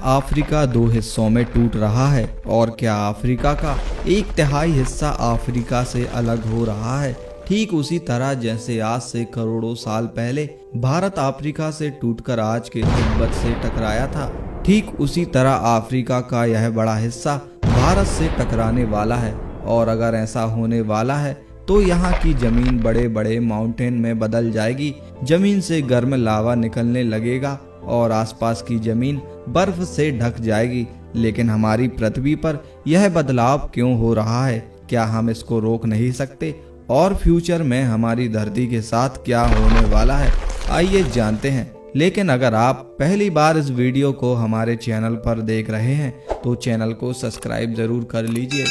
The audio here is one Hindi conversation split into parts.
अफ्रीका दो हिस्सों में टूट रहा है और क्या अफ्रीका का 1/3 हिस्सा अफ्रीका से अलग हो रहा है। ठीक उसी तरह जैसे आज से करोड़ों साल पहले भारत अफ्रीका से टूटकर आज के तिब्बत से टकराया था, ठीक उसी तरह अफ्रीका का यह बड़ा हिस्सा भारत से टकराने वाला है। और अगर ऐसा होने वाला है तो यहाँ की जमीन बड़े बड़े माउंटेन में बदल जाएगी, जमीन से गर्म लावा निकलने लगेगा और आसपास की जमीन बर्फ से ढक जाएगी। लेकिन हमारी पृथ्वी पर यह बदलाव क्यों हो रहा है? क्या हम इसको रोक नहीं सकते? और फ्यूचर में हमारी धरती के साथ क्या होने वाला है, आइए जानते हैं। लेकिन अगर आप पहली बार इस वीडियो को हमारे चैनल पर देख रहे हैं तो चैनल को सब्सक्राइब जरूर कर लीजिए।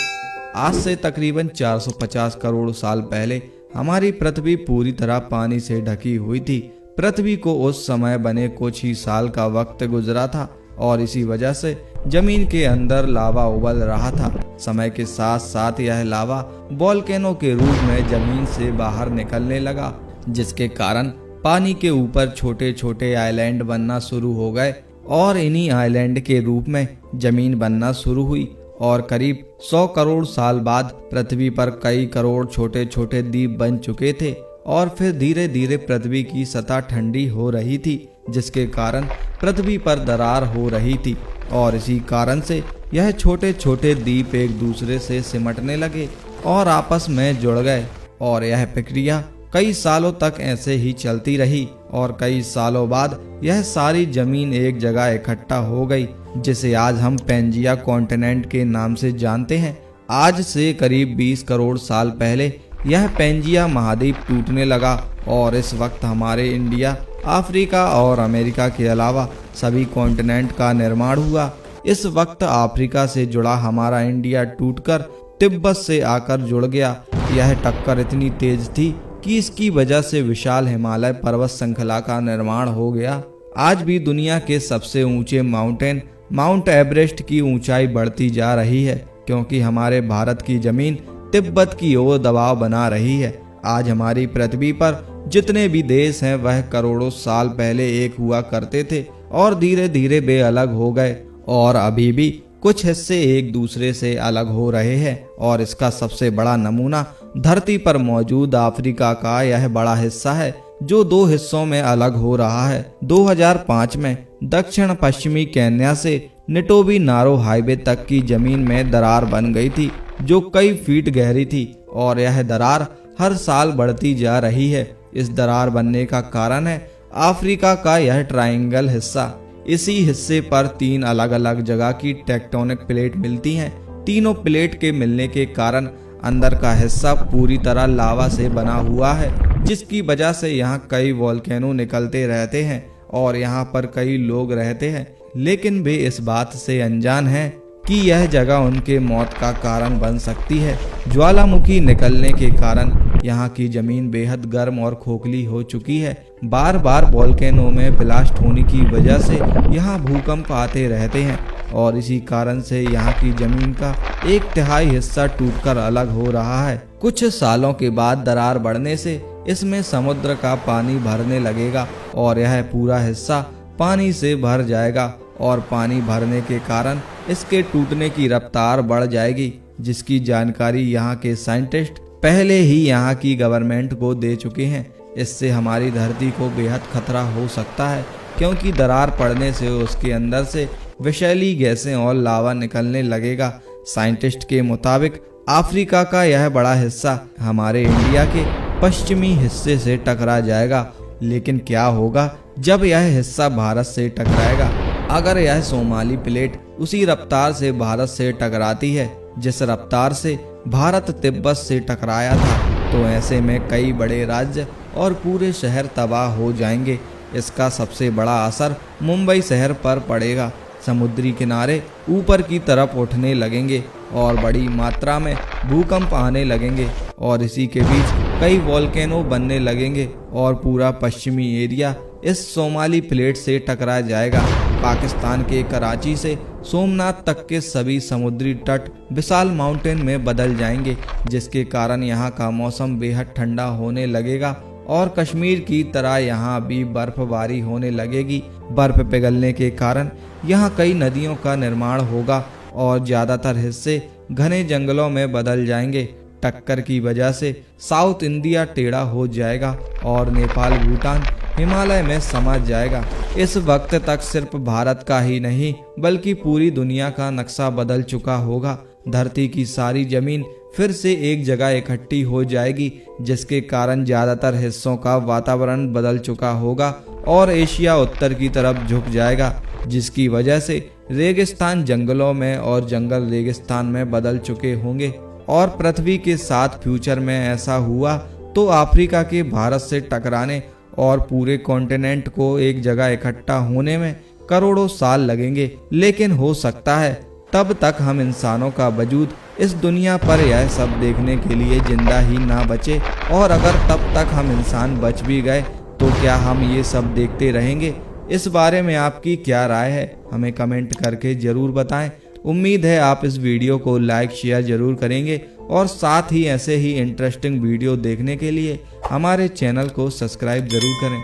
आज से तकरीबन 450 करोड़ साल पहले हमारी पृथ्वी पूरी तरह पानी से ढकी हुई थी। पृथ्वी को उस समय बने कुछ ही साल का वक्त गुजरा था और इसी वजह से जमीन के अंदर लावा उबल रहा था। समय के साथ साथ यह लावा वोल्केनो के रूप में जमीन से बाहर निकलने लगा, जिसके कारण पानी के ऊपर छोटे छोटे आइलैंड बनना शुरू हो गए और इन्हीं आइलैंड के रूप में जमीन बनना शुरू हुई। और करीब 100 करोड़ साल बाद पृथ्वी पर कई करोड़ छोटे छोटे द्वीप बन चुके थे और फिर धीरे धीरे पृथ्वी की सतह ठंडी हो रही थी, जिसके कारण पृथ्वी पर दरार हो रही थी और इसी कारण से यह छोटे छोटे द्वीप एक दूसरे से सिमटने लगे और आपस में जुड़ गए। और यह प्रक्रिया कई सालों तक ऐसे ही चलती रही और कई सालों बाद यह सारी जमीन एक जगह इकट्ठा हो गई, जिसे आज हम पेंजिया कॉन्टिनेंट के नाम से जानते हैं। आज से करीब 20 करोड़ साल पहले यह पेंजिया महाद्वीप टूटने लगा और इस वक्त हमारे इंडिया, अफ्रीका और अमेरिका के अलावा सभी कॉन्टिनेंट का निर्माण हुआ। इस वक्त अफ्रीका से जुड़ा हमारा इंडिया टूटकर तिब्बत से आकर जुड़ गया। यह टक्कर इतनी तेज थी कि इसकी वजह से विशाल हिमालय पर्वत श्रृंखला का निर्माण हो गया। आज भी दुनिया के सबसे ऊंचे माउंटेन माउंट एवरेस्ट की ऊंचाई बढ़ती जा रही है, क्योंकि हमारे भारत की जमीन तिब्बत की ओर दबाव बना रही है। आज हमारी पृथ्वी पर जितने भी देश हैं वह करोड़ों साल पहले एक हुआ करते थे और धीरे धीरे वे अलग हो गए और अभी भी कुछ हिस्से एक दूसरे से अलग हो रहे हैं। और इसका सबसे बड़ा नमूना धरती पर मौजूद अफ्रीका का यह बड़ा हिस्सा है, जो दो हिस्सों में अलग हो रहा है। 2005 में दक्षिण पश्चिमी केन्या से निटोबी नारो हाईवे तक की जमीन में दरार बन गई थी, जो कई फीट गहरी थी और यह दरार हर साल बढ़ती जा रही है। इस दरार बनने का कारण है अफ्रीका का यह ट्रायंगल हिस्सा। इसी हिस्से पर 3 अलग अलग जगह की टेक्टोनिक प्लेट मिलती हैं। तीनों प्लेट के मिलने के कारण अंदर का हिस्सा पूरी तरह लावा से बना हुआ है, जिसकी वजह से यहाँ कई वोल्केनो निकलते रहते हैं और यहाँ पर कई लोग रहते हैं, लेकिन वे इस बात से अनजान हैं कि यह जगह उनके मौत का कारण बन सकती है। ज्वालामुखी निकलने के कारण यहाँ की जमीन बेहद गर्म और खोखली हो चुकी है। बार बार वोल्केनो में ब्लास्ट होने की वजह से यहाँ भूकंप आते रहते हैं और इसी कारण से यहाँ की जमीन का 1/3 हिस्सा टूटकर अलग हो रहा है। कुछ सालों के बाद दरार बढ़ने से इसमें समुद्र का पानी भरने लगेगा और यह पूरा हिस्सा पानी से भर जाएगा और पानी भरने के कारण इसके टूटने की रफ्तार बढ़ जाएगी, जिसकी जानकारी यहाँ के साइंटिस्ट पहले ही यहाँ की गवर्नमेंट को दे चुके हैं। इससे हमारी धरती को बेहद खतरा हो सकता है, क्योंकि दरार पड़ने से उसके अंदर से विषैली गैसें और लावा निकलने लगेगा। साइंटिस्ट के मुताबिक अफ्रीका का यह बड़ा हिस्सा हमारे इंडिया के पश्चिमी हिस्से से टकरा जाएगा। लेकिन क्या होगा जब यह हिस्सा भारत से टकराएगा? अगर यह सोमाली प्लेट उसी रफ्तार से भारत से टकराती है जिस रफ्तार से भारत तिब्बत से टकराया था, तो ऐसे में कई बड़े राज्य और पूरे शहर तबाह हो जाएंगे। इसका सबसे बड़ा असर मुंबई शहर पर पड़ेगा। समुद्री किनारे ऊपर की तरफ उठने लगेंगे और बड़ी मात्रा में भूकंप आने लगेंगे और इसी के बीच कई वोल्केनो बनने लगेंगे और पूरा पश्चिमी एरिया इस सोमाली प्लेट से टकरा जाएगा। पाकिस्तान के कराची से सोमनाथ तक के सभी समुद्री तट विशाल माउंटेन में बदल जाएंगे, जिसके कारण यहाँ का मौसम बेहद ठंडा होने लगेगा और कश्मीर की तरह यहाँ भी बर्फबारी होने लगेगी। बर्फ पिघलने के कारण यहाँ कई नदियों का निर्माण होगा और ज्यादातर हिस्से घने जंगलों में बदल जाएंगे। टक्कर की वजह से साउथ इंडिया टेढ़ा हो जाएगा और नेपाल भूटान हिमालय में समा जाएगा। इस वक्त तक सिर्फ भारत का ही नहीं बल्कि पूरी दुनिया का नक्शा बदल चुका होगा। धरती की सारी जमीन फिर से एक जगह इकट्ठी हो जाएगी, जिसके कारण ज्यादातर हिस्सों का वातावरण बदल चुका होगा और एशिया उत्तर की तरफ झुक जाएगा, जिसकी वजह से रेगिस्तान जंगलों में और जंगल रेगिस्तान में बदल चुके होंगे। और पृथ्वी के साथ फ्यूचर में ऐसा हुआ तो अफ्रीका के भारत से टकराने और पूरे कॉन्टिनेंट को एक जगह इकट्ठा होने में करोड़ों साल लगेंगे। लेकिन हो सकता है तब तक हम इंसानों का वजूद इस दुनिया पर यह सब देखने के लिए जिंदा ही ना बचे, और अगर तब तक हम इंसान बच भी गए तो क्या हम ये सब देखते रहेंगे? इस बारे में आपकी क्या राय है, हमें कमेंट करके जरूर बताएं। उम्मीद है आप इस वीडियो को लाइक शेयर जरूर करेंगे और साथ ही ऐसे ही इंटरेस्टिंग वीडियो देखने के लिए हमारे चैनल को सब्सक्राइब जरूर करें।